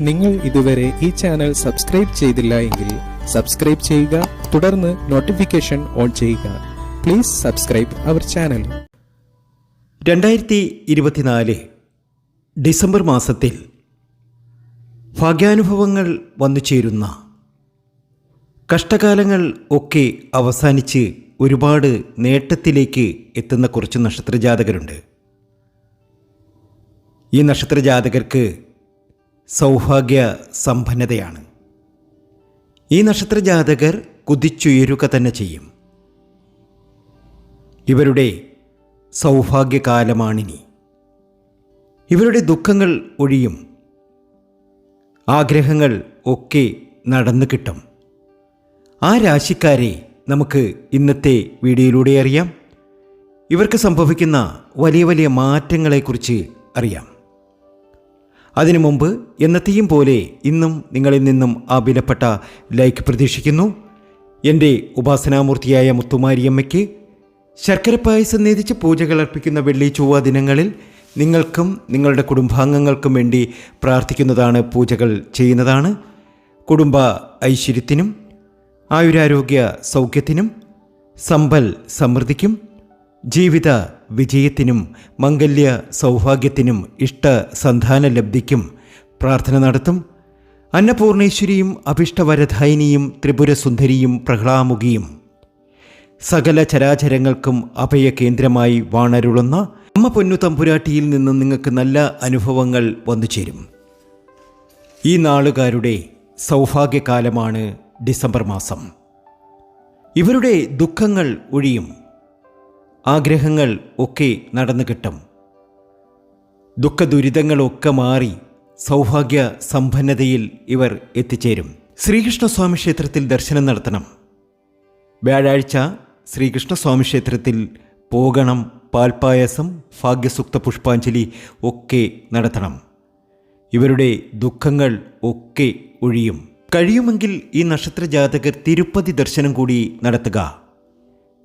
നിങ്ങൾ ഇതുവരെ ഈ ചാനൽ സബ്സ്ക്രൈബ് ചെയ്തില്ല എങ്കിൽ സബ്സ്ക്രൈബ് ചെയ്യുക, തുടർന്ന് നോട്ടിഫിക്കേഷൻ ഓൺ ചെയ്യുക. Please subscribe our channel. 2024 December മാസത്തിൽ ഭാഗ്യാനുഭവങ്ങൾ വന്നു ചേരുന്ന, കഷ്ടകാലങ്ങൾ ഒക്കെ അവസാനിച്ച് ഒരുപാട് നേട്ടത്തിലേക്ക് എത്തുന്ന കുറച്ച് നക്ഷത്രജാതകരുണ്ട്. ഈ നക്ഷത്രജാതകർക്ക് സൗഭാഗ്യ സമ്പന്നതയാണ്. ഈ നക്ഷത്രജാതകർ കുതിച്ചുയരുക തന്നെ ചെയ്യും. ഇവരുടെ സൗഭാഗ്യകാലമാണിനി. ഇവരുടെ ദുഃഖങ്ങൾ ഒഴിയും, ആഗ്രഹങ്ങൾ ഒക്കെ നടന്നു കിട്ടും. ആ രാശിക്കാരെ നമുക്ക് ഇന്നത്തെ വീഡിയോയിലൂടെ അറിയാം. ഇവർക്ക് സംഭവിക്കുന്ന വലിയ വലിയ മാറ്റങ്ങളെക്കുറിച്ച് അറിയാം. അതിനു മുമ്പ് എന്നത്തെയും പോലെ ഇന്നും നിങ്ങളിൽ നിന്നും ആ വിലപ്പെട്ട ലൈക്ക് പ്രതീക്ഷിക്കുന്നു. എൻ്റെ ഉപാസനാമൂർത്തിയായ മുത്തുമാരിയമ്മയ്ക്ക് ശർക്കര പായസം നേതിച്ച് പൂജകൾ അർപ്പിക്കുന്ന വെള്ളി ചൊവ്വ ദിനങ്ങളിൽ നിങ്ങൾക്കും നിങ്ങളുടെ കുടുംബാംഗങ്ങൾക്കും വേണ്ടി പ്രാർത്ഥിക്കുന്നതാണ്, പൂജകൾ ചെയ്യുന്നതാണ്. കുടുംബ ഐശ്വര്യത്തിനും ആയുരാരോഗ്യ സൗഖ്യത്തിനും സമ്പൽ സമൃദ്ധിക്കും ജീവിത വിജയത്തിനും മംഗല്യ സൗഭാഗ്യത്തിനും ഇഷ്ട സന്താന ലബ്ധിക്കും പ്രാർത്ഥന നടത്തും. അന്നപൂർണേശ്വരിയും അഭിഷ്ടവരധായിനിയും ത്രിപുരസുന്ദരിയും പ്രഹ്ലാമുഖിയും സകല ചരാചരങ്ങൾക്കും അഭയ കേന്ദ്രമായി വാണരുളുന്ന അമ്മ പൊന്നു തമ്പുരാട്ടിയിൽ നിന്നും നിങ്ങൾക്ക് നല്ല അനുഭവങ്ങൾ വന്നു ചേരും. ഈ നാളുകാരുടെ സൗഭാഗ്യകാലമാണ് ഡിസംബർ മാസം. ഇവരുടെ ദുഃഖങ്ങൾ ഒഴിയും, ആഗ്രഹങ്ങൾ ഒക്കെ നടന്നു കിട്ടും. ദുഃഖദുരിതങ്ങളൊക്കെ മാറി സൗഭാഗ്യ സമ്പന്നതയിൽ ഇവർ എത്തിച്ചേരും. ശ്രീകൃഷ്ണസ്വാമി ക്ഷേത്രത്തിൽ ദർശനം നടത്തണം. വ്യാഴാഴ്ച ശ്രീകൃഷ്ണസ്വാമി ക്ഷേത്രത്തിൽ പോകണം. പാൽപ്പായസം, ഭാഗ്യസൂക്ത പുഷ്പാഞ്ജലി ഒക്കെ നടത്തണം. ഇവരുടെ ദുഃഖങ്ങൾ ഒക്കെ ഒഴിയും. കഴിയുമെങ്കിൽ ഈ നക്ഷത്രജാതകർ തിരുപ്പതി ദർശനം കൂടി നടത്തുക.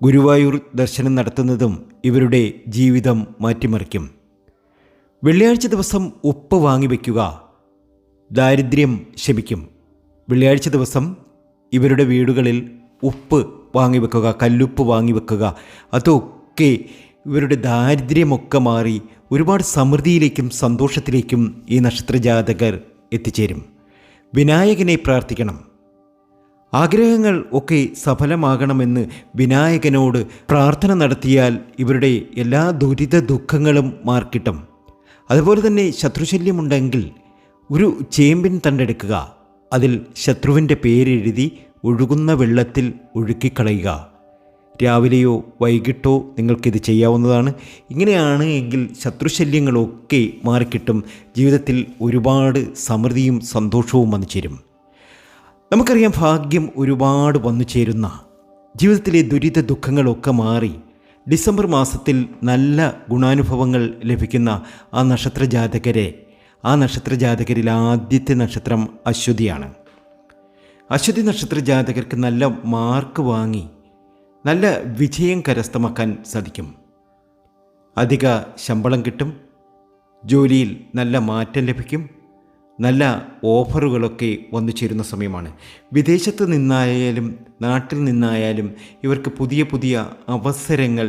ഗുരുവായൂർ ദർശനം നടത്തുന്നതും ഇവരുടെ ജീവിതം മാറ്റിമറിക്കും. വെള്ളിയാഴ്ച ദിവസം ഉപ്പ് വാങ്ങിവെക്കുക, ദാരിദ്ര്യം ശമിക്കും. വെള്ളിയാഴ്ച ദിവസം ഇവരുടെ വീടുകളിൽ ഉപ്പ് വാങ്ങിവെക്കുക, കല്ലുപ്പ് വാങ്ങിവെക്കുക. അതൊക്കെ ഇവരുടെ ദാരിദ്ര്യമൊക്കെ മാറി ഒരുപാട് സമൃദ്ധിയിലേക്കും സന്തോഷത്തിലേക്കും ഈ നക്ഷത്രജാതകർ എത്തിച്ചേരും. വിനായകനെ പ്രാർത്ഥിക്കണം. ആഗ്രഹങ്ങൾ ഒക്കെ സഫലമാകണമെന്ന് വിനായകനോട് പ്രാർത്ഥന നടത്തിയാൽ ഇവരുടെ എല്ലാ ദുരിത ദുഃഖങ്ങളും മാർക്കിട്ടും. അതുപോലെ തന്നെ ശത്രുശല്യമുണ്ടെങ്കിൽ ഒരു ചേമ്പിൻ തണ്ടെടുക്കുക, അതിൽ ശത്രുവിൻ്റെ പേരെഴുതി ഒഴുകുന്ന വെള്ളത്തിൽ ഒഴുക്കിക്കളയുക. രാവിലെയോ വൈകിട്ടോ നിങ്ങൾക്കിത് ചെയ്യാവുന്നതാണ്. ഇങ്ങനെയാണ് എങ്കിൽ ശത്രുശല്യങ്ങളൊക്കെ മാറിക്കിട്ടും. ജീവിതത്തിൽ ഒരുപാട് സമൃദ്ധിയും സന്തോഷവും വന്നു ചേരും. നമുക്കറിയാം, ഭാഗ്യം ഒരുപാട് വന്നു ചേരുന്ന, ജീവിതത്തിലെ ദുരിത ദുഃഖങ്ങളൊക്കെ മാറി ഡിസംബർ മാസത്തിൽ നല്ല ഗുണാനുഭവങ്ങൾ ലഭിക്കുന്ന ആ നക്ഷത്രജാതകരിൽ ആദ്യത്തെ നക്ഷത്രം അശ്വതിയാണ്. അശ്വതി നക്ഷത്രജാതകർക്ക് നല്ല മാർക്ക് വാങ്ങി നല്ല വിജയം കരസ്ഥമാക്കാൻ സാധിക്കും. അധിക ശമ്പളം കിട്ടും. ജോലിയിൽ നല്ല മാറ്റം ലഭിക്കും. നല്ല ഓഫറുകളൊക്കെ വന്നു ചേരുന്ന സമയമാണ്. വിദേശത്ത് നിന്നായാലും നാട്ടിൽ നിന്നായാലും ഇവർക്ക് പുതിയ പുതിയ അവസരങ്ങൾ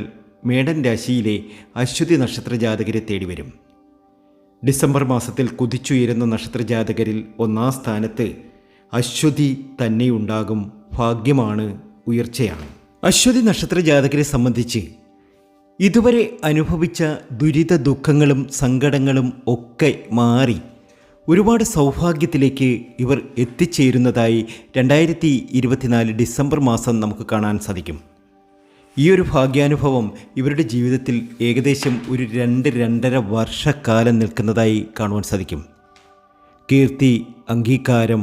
മേടൻ രാശിയിലെ അശ്വതി നക്ഷത്രജാതകരെ തേടി വരും. ഡിസംബർ മാസത്തിൽ കുതിച്ചുയരുന്ന നക്ഷത്രജാതകരിൽ ഒന്നാം സ്ഥാനത്ത് അശ്വതി തന്നെയുണ്ടാകും. ഭാഗ്യമാണ്, ഉയർച്ചയാണ്. അശ്വതി നക്ഷത്രജാതകരെ സംബന്ധിച്ച് ഇതുവരെ അനുഭവിച്ച ദുരിത ദുഃഖങ്ങളും സങ്കടങ്ങളും ഒക്കെ മാറി ഒരുപാട് സൗഭാഗ്യത്തിലേക്ക് ഇവർ എത്തിച്ചേരുന്നതായി 2024 ഡിസംബർ മാസം നമുക്ക് കാണാൻ സാധിക്കും. ഈ ഒരു ഭാഗ്യാനുഭവം ഇവരുടെ ജീവിതത്തിൽ ഏകദേശം ഒരു 2-2.5 വർഷക്കാലം നിൽക്കുന്നതായി കാണുവാൻ സാധിക്കും. കീർത്തി, അംഗീകാരം,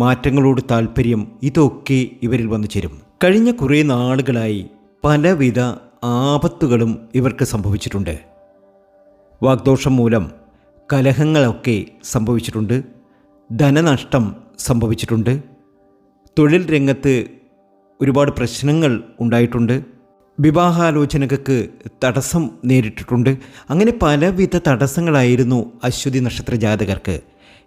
മാറ്റങ്ങളോട് താല്പര്യം, ഇതൊക്കെ ഇവരിൽ വന്നു ചേരും. കഴിഞ്ഞ കുറേ നാളുകളായി പലവിധ ആപത്തുകളും ഇവർക്ക് സംഭവിച്ചിട്ടുണ്ട്. വാഗ്ദോഷം മൂലം കലഹങ്ങളൊക്കെ സംഭവിച്ചിട്ടുണ്ട്. ധനനഷ്ടം സംഭവിച്ചിട്ടുണ്ട്. തൊഴിൽ രംഗത്ത് ഒരുപാട് പ്രശ്നങ്ങൾ ഉണ്ടായിട്ടുണ്ട്. വിവാഹാലോചനകൾക്ക് തടസ്സം നേരിട്ടിട്ടുണ്ട്. അങ്ങനെ പലവിധ തടസ്സങ്ങളായിരുന്നു അശ്വതി നക്ഷത്ര ജാതകർക്ക്.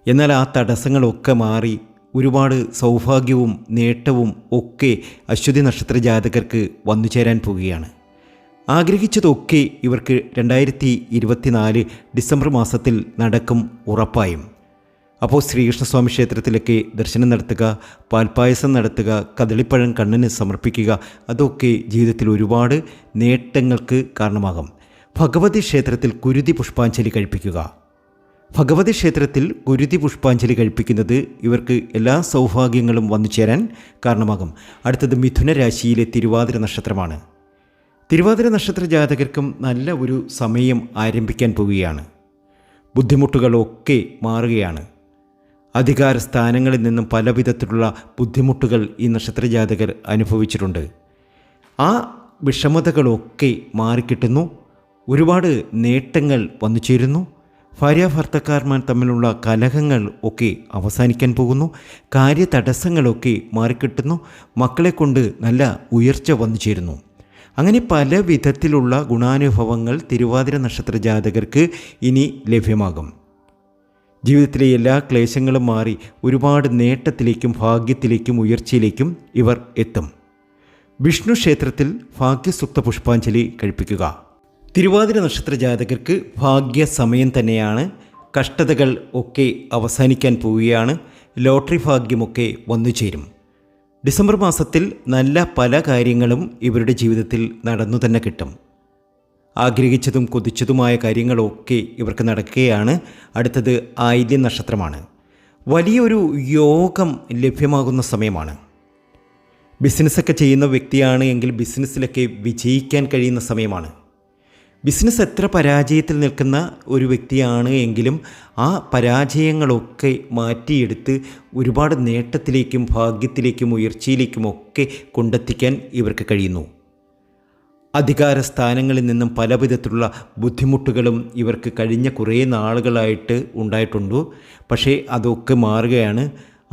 എന്നാൽ ആ തടസ്സങ്ങളൊക്കെ മാറി ഒരുപാട് സൗഭാഗ്യവും നേട്ടവും ഒക്കെ അശ്വതി നക്ഷത്ര ജാതകർക്ക് വന്നു ചേരാൻ പോവുകയാണ്. ആഗ്രഹിച്ചതൊക്കെ ഇവർക്ക് 2024 ഡിസംബർ മാസത്തിൽ നടക്കും ഉറപ്പായും. അപ്പോൾ ശ്രീകൃഷ്ണസ്വാമി ക്ഷേത്രത്തിലൊക്കെ ദർശനം നടത്തുക, പാൽപ്പായസം നടത്തുക, കദളിപ്പഴം കണ്ണന് സമർപ്പിക്കുക, അതൊക്കെ ജീവിതത്തിൽ ഒരുപാട് നേട്ടങ്ങൾക്ക് കാരണമാകും. ഭഗവതി ക്ഷേത്രത്തിൽ കുരുതി പുഷ്പാഞ്ജലി കഴിപ്പിക്കുക. ഭഗവതി ക്ഷേത്രത്തിൽ കുരുതി പുഷ്പാഞ്ജലി കഴിപ്പിക്കുന്നത് ഇവർക്ക് എല്ലാ സൗഭാഗ്യങ്ങളും വന്നു ചേരാൻ കാരണമാകും. അടുത്തത് മിഥുന രാശിയിലെ തിരുവാതിര നക്ഷത്രമാണ്. തിരുവാതിര നക്ഷത്ര ജാതകർക്കും നല്ല ഒരു സമയം ആരംഭിക്കാൻ പോവുകയാണ്. ബുദ്ധിമുട്ടുകളൊക്കെ മാറുകയാണ്. അധികാര സ്ഥാനങ്ങളിൽ നിന്നും പല വിധത്തിലുള്ള ബുദ്ധിമുട്ടുകൾ ഈ നക്ഷത്ര ജാതകർ അനുഭവിച്ചിട്ടുണ്ട്. ആ വിഷമതകളൊക്കെ മാറിക്കിട്ടുന്നു. ഒരുപാട് നേട്ടങ്ങൾ വന്നു ചേരുന്നു. ഭാര്യാഭർത്തക്കാർമാർ തമ്മിലുള്ള കലഹങ്ങൾ ഒക്കെ അവസാനിക്കാൻ പോകുന്നു. കാര്യതടസ്സങ്ങളൊക്കെ മാറിക്കിട്ടുന്നു. മക്കളെ കൊണ്ട് നല്ല ഉയർച്ച വന്നു ചേരുന്നു. അങ്ങനെ പല വിധത്തിലുള്ള ഗുണാനുഭവങ്ങൾ തിരുവാതിര നക്ഷത്ര ജാതകർക്ക് ഇനി ലഭ്യമാകും. ജീവിതത്തിലെ എല്ലാ ക്ലേശങ്ങളും മാറി ഒരുപാട് നേട്ടത്തിലേക്കും ഭാഗ്യത്തിലേക്കും ഉയർച്ചയിലേക്കും ഇവർ എത്തും. വിഷ്ണു ക്ഷേത്രത്തിൽ ഭാഗ്യസുക്ത പുഷ്പാഞ്ജലി കഴിപ്പിക്കുക. തിരുവാതിര നക്ഷത്ര ജാതകർക്ക് ഭാഗ്യ സമയം തന്നെയാണ്. കഷ്ടതകൾ ഒക്കെ അവസാനിക്കാൻ പോവുകയാണ്. ലോട്ടറി ഭാഗ്യമൊക്കെ വന്നു ചേരും. ഡിസംബർ മാസത്തിൽ നല്ല പല കാര്യങ്ങളും ഇവരുടെ ജീവിതത്തിൽ നടന്നു തന്നെ കിട്ടും. ആഗ്രഹിച്ചതും കൊതിച്ചതുമായ കാര്യങ്ങളൊക്കെ ഇവർക്ക് നടക്കുകയാണ്. അടുത്തത് ആയില്യം നക്ഷത്രമാണ്. വലിയൊരു യോഗം ലഭ്യമാകുന്ന സമയമാണ്. ബിസിനസ്സൊക്കെ ചെയ്യുന്ന വ്യക്തിയാണ് എങ്കിൽ ബിസിനസ്സിലൊക്കെ വിജയിക്കാൻ കഴിയുന്ന സമയമാണ്. ബിസിനസ് എത്ര പരാജയത്തിൽ നിൽക്കുന്ന ഒരു വ്യക്തിയാണ് എങ്കിലും ആ പരാജയങ്ങളൊക്കെ മാറ്റിയെടുത്ത് ഒരുപാട് നേട്ടത്തിലേക്കും ഭാഗ്യത്തിലേക്കും ഉയർച്ചയിലേക്കുമൊക്കെ കൊണ്ടെത്തിക്കാൻ ഇവർക്ക് കഴിയുന്നു. അധികാര സ്ഥാനങ്ങളിൽ നിന്നും പല വിധത്തിലുള്ള ബുദ്ധിമുട്ടുകളും ഇവർക്ക് കഴിഞ്ഞ കുറേ നാളുകളായിട്ട് ഉണ്ടായിട്ടുണ്ട്. പക്ഷേ അതൊക്കെ മാറുകയാണ്.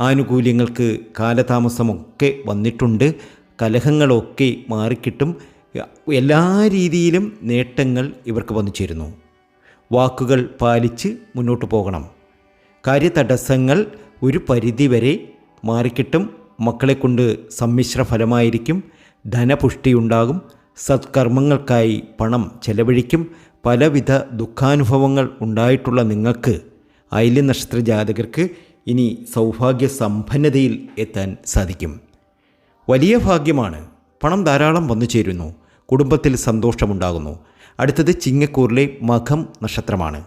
ആനുകൂല്യങ്ങൾക്ക് കാലതാമസമൊക്കെ വന്നിട്ടുണ്ട്. കലഹങ്ങളൊക്കെ മാറിക്കിട്ടും. എല്ലാ രീതിയിലും നേട്ടങ്ങൾ ഇവർക്ക് വന്നു ചേരുന്നു. വാക്കുകൾ പാലിച്ച് മുന്നോട്ട് പോകണം. കാര്യതടസ്സങ്ങൾ ഒരു പരിധിവരെ മാറിക്കിട്ടും. മക്കളെ കൊണ്ട് സമ്മിശ്ര ഫലമായിരിക്കും. ധനപുഷ്ടിയുണ്ടാകും. സത്കർമ്മങ്ങൾക്കായി പണം ചെലവഴിക്കും. പലവിധ ദുഃഖാനുഭവങ്ങൾ ഉണ്ടായിട്ടുള്ള നിങ്ങൾക്ക് ആയില്യം നക്ഷത്ര ജാതകർക്ക് ഇനി സൗഭാഗ്യ സമ്പന്നതയിൽ എത്താൻ സാധിക്കും. വലിയ ഭാഗ്യമാണ്. പണം ധാരാളം വന്നു ചേരുന്നു. കുടുംബത്തിൽ സന്തോഷമുണ്ടാകുന്നു. അടുത്തത് ചിങ്ങക്കൂറിലെ മകം നക്ഷത്രമാണ്.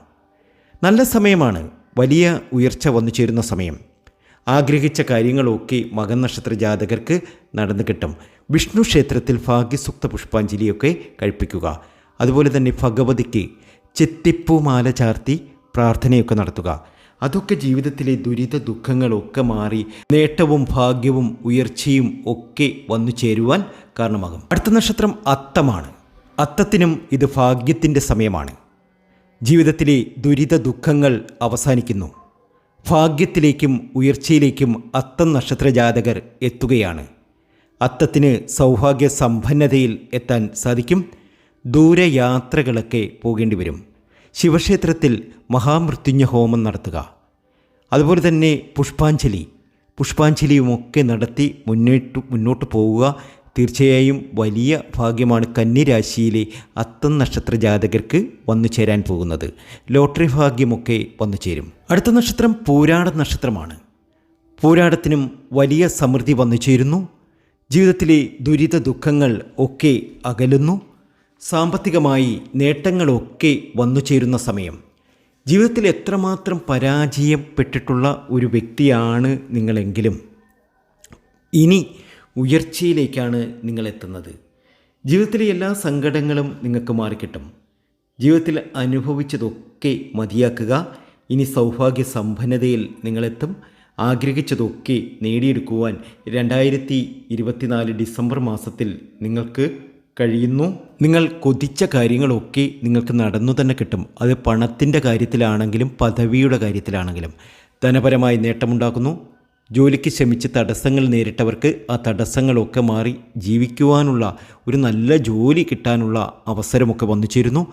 നല്ല സമയമാണ്. വലിയ ഉയർച്ച വന്നു ചേരുന്ന സമയം. ആഗ്രഹിച്ച കാര്യങ്ങളൊക്കെ മകം നക്ഷത്ര ജാതകർക്ക് നടന്നു കിട്ടും. വിഷ്ണു ക്ഷേത്രത്തിൽ ഭാഗ്യസുക്ത പുഷ്പാഞ്ജലിയൊക്കെ കഴിപ്പിക്കുക. അതുപോലെ തന്നെ ഭഗവതിക്ക് ചെത്തിപ്പൂമാല ചാർത്തി പ്രാർത്ഥനയൊക്കെ നടത്തുക. അതൊക്കെ ജീവിതത്തിലെ ദുരിത ദുഃഖങ്ങളൊക്കെ മാറി നേട്ടവും ഭാഗ്യവും ഉയർച്ചയും ഒക്കെ വന്നു ചേരുവാൻ കാരണമാകും. അടുത്ത നക്ഷത്രം അത്തമാണ്. അത്തത്തിനും ഇത് ഭാഗ്യത്തിൻ്റെ സമയമാണ്. ജീവിതത്തിലെ ദുരിത ദുഃഖങ്ങൾ അവസാനിക്കുന്നു. ഭാഗ്യത്തിലേക്കും ഉയർച്ചയിലേക്കും അത്തം നക്ഷത്ര ജാതകർ എത്തുകയാണ്. അത്തത്തിന് സൗഭാഗ്യ സമ്പന്നതയിൽ എത്താൻ സാധിക്കും. ദൂരയാത്രകളൊക്കെ പോകേണ്ടി വരും. ശിവക്ഷേത്രത്തിൽ മഹാമൃത്യുഞ്ജ ഹോമം നടത്തുക. അതുപോലെ തന്നെ പുഷ്പാഞ്ജലിയുമൊക്കെ നടത്തി മുന്നോട്ട് പോവുക. തീർച്ചയായും വലിയ ഭാഗ്യമാണ് കന്നിരാശിയിലെ അത്തം നക്ഷത്ര ജാതകർക്ക് വന്നു ചേരാൻ പോകുന്നത്. ലോട്ടറി ഭാഗ്യമൊക്കെ വന്നു ചേരും. അടുത്ത നക്ഷത്രം പൂരാട നക്ഷത്രമാണ്. പൂരാടത്തിനും വലിയ സമൃദ്ധി വന്നു ചേരുന്നു. ജീവിതത്തിലെ ദുരിത ദുഃഖങ്ങൾ ഒക്കെ അകലുന്നു. സാമ്പത്തികമായി നേട്ടങ്ങളൊക്കെ വന്നു ചേരുന്ന സമയം. ജീവിതത്തിൽ എത്രമാത്രം പരാജയപ്പെട്ടിട്ടുള്ള ഒരു വ്യക്തിയാണ് നിങ്ങളെങ്കിലും ഇനി ഉയർച്ചയിലേക്കാണ് നിങ്ങളെത്തുന്നത്. ജീവിതത്തിലെ എല്ലാ സങ്കടങ്ങളും നിങ്ങൾക്ക് മാറിക്കിട്ടും. ജീവിതത്തിൽ അനുഭവിച്ചതൊക്കെ മതിയാക്കുക. ഇനി സൗഭാഗ്യ സമ്പന്നതയിൽ നിങ്ങളെത്തും. ആഗ്രഹിച്ചതൊക്കെ നേടിയെടുക്കുവാൻ 2024 ഡിസംബർ മാസത്തിൽ നിങ്ങൾക്ക് കഴിയുന്നു. നിങ്ങൾ കൊതിച്ച കാര്യങ്ങളൊക്കെ നിങ്ങൾക്ക് നടന്നു തന്നെ കിട്ടും. അത് പണത്തിൻ്റെ കാര്യത്തിലാണെങ്കിലും പദവിയുടെ കാര്യത്തിലാണെങ്കിലും ധനപരമായി നേട്ടമുണ്ടാക്കുന്നു. ജോലിക്ക് ശ്രമിച്ച് തടസ്സങ്ങൾ നേരിട്ടവർക്ക് ആ തടസ്സങ്ങളൊക്കെ മാറി ജീവിക്കുവാനുള്ള ഒരു നല്ല ജോലി കിട്ടാനുള്ള അവസരമൊക്കെ വന്നു ചേരുന്നു.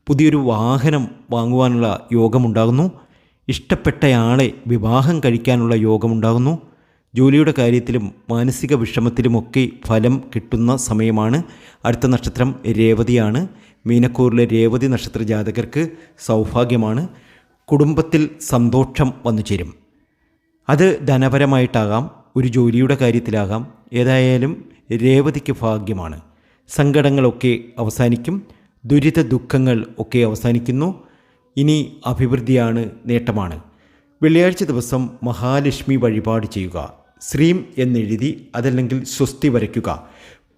പുതിയൊരു വാഹനം വാങ്ങുവാനുള്ള യോഗമുണ്ടാകുന്നു. ഇഷ്ടപ്പെട്ടയാളെ വിവാഹം കഴിക്കാനുള്ള യോഗമുണ്ടാകുന്നു. ജോലിയുടെ കാര്യത്തിലും മാനസിക വിഷമത്തിലുമൊക്കെ ഫലം കിട്ടുന്ന സമയമാണ്. അടുത്ത നക്ഷത്രം രേവതിയാണ്. മീനക്കൂറിലെ രേവതി നക്ഷത്ര ജാതകർക്ക് സൗഭാഗ്യമാണ്. കുടുംബത്തിൽ സന്തോഷം വന്നു ചേരും. അത് ധനപരമായിട്ടാകാം, ഒരു ജോലിയുടെ കാര്യത്തിലാകാം. ഏതായാലും രേവതിക്ക് ഭാഗ്യമാണ്. സങ്കടങ്ങളൊക്കെ അവസാനിക്കും. ദുരിത ദുഃഖങ്ങൾ ഒക്കെ അവസാനിക്കുന്നു. ഇനി അഭിവൃദ്ധിയാണ്, നേട്ടമാണ്. വെള്ളിയാഴ്ച ദിവസം മഹാലക്ഷ്മി വഴിപാട് ചെയ്യുക. ശ്രീം എന്നെഴുതി അതല്ലെങ്കിൽ സ്വസ്തി വരയ്ക്കുക.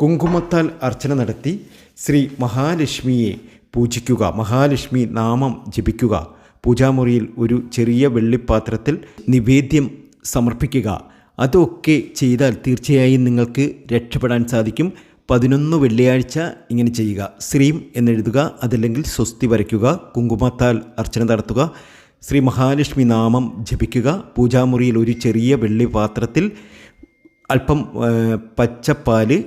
കുങ്കുമത്താൽ അർച്ചന നടത്തി ശ്രീ മഹാലക്ഷ്മിയെ പൂജിക്കുക. മഹാലക്ഷ്മി നാമം ജപിക്കുക. പൂജാമുറിയിൽ ഒരു ചെറിയ വെള്ളിപ്പാത്രത്തിൽ നിവേദ്യം സമർപ്പിക്കുക. അതൊക്കെ ചെയ്താൽ തീർച്ചയായും നിങ്ങൾക്ക് രക്ഷപ്പെടാൻ സാധിക്കും. 11 വെള്ളിയാഴ്ച ഇങ്ങനെ ചെയ്യുക. ശ്രീം എന്നെഴുതുക, അതല്ലെങ്കിൽ സ്വസ്തി വരയ്ക്കുക. കുങ്കുമത്താൽ അർച്ചന നടത്തുക. ശ്രീ മഹാലക്ഷ്മി നാമം ജപിക്കുക. പൂജാമുറിയിൽ ഒരു ചെറിയ വെള്ളി പാത്രത്തിൽ അല്പം പച്ചപ്പാല്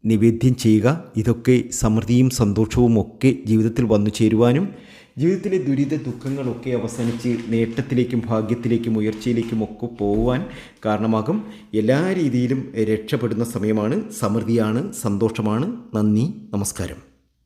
നിവേദ്യം ചെയ്യുക. ഇതൊക്കെ സമൃദ്ധിയും സന്തോഷവും ഒക്കെ ജീവിതത്തിൽ വന്നു ചേരുവാനും ജീവിതത്തിലെ ദുരിത ദുഃഖങ്ങളൊക്കെ അവസാനിച്ച് നേട്ടത്തിലേക്കും ഭാഗ്യത്തിലേക്കും ഉയർച്ചയിലേക്കും ഒക്കെ പോകുവാൻ കാരണമാകും. എല്ലാ രീതിയിലും രക്ഷപ്പെടുന്ന സമയമാണ്. സമൃദ്ധിയാണ്, സന്തോഷമാണ്. നന്ദി, നമസ്കാരം.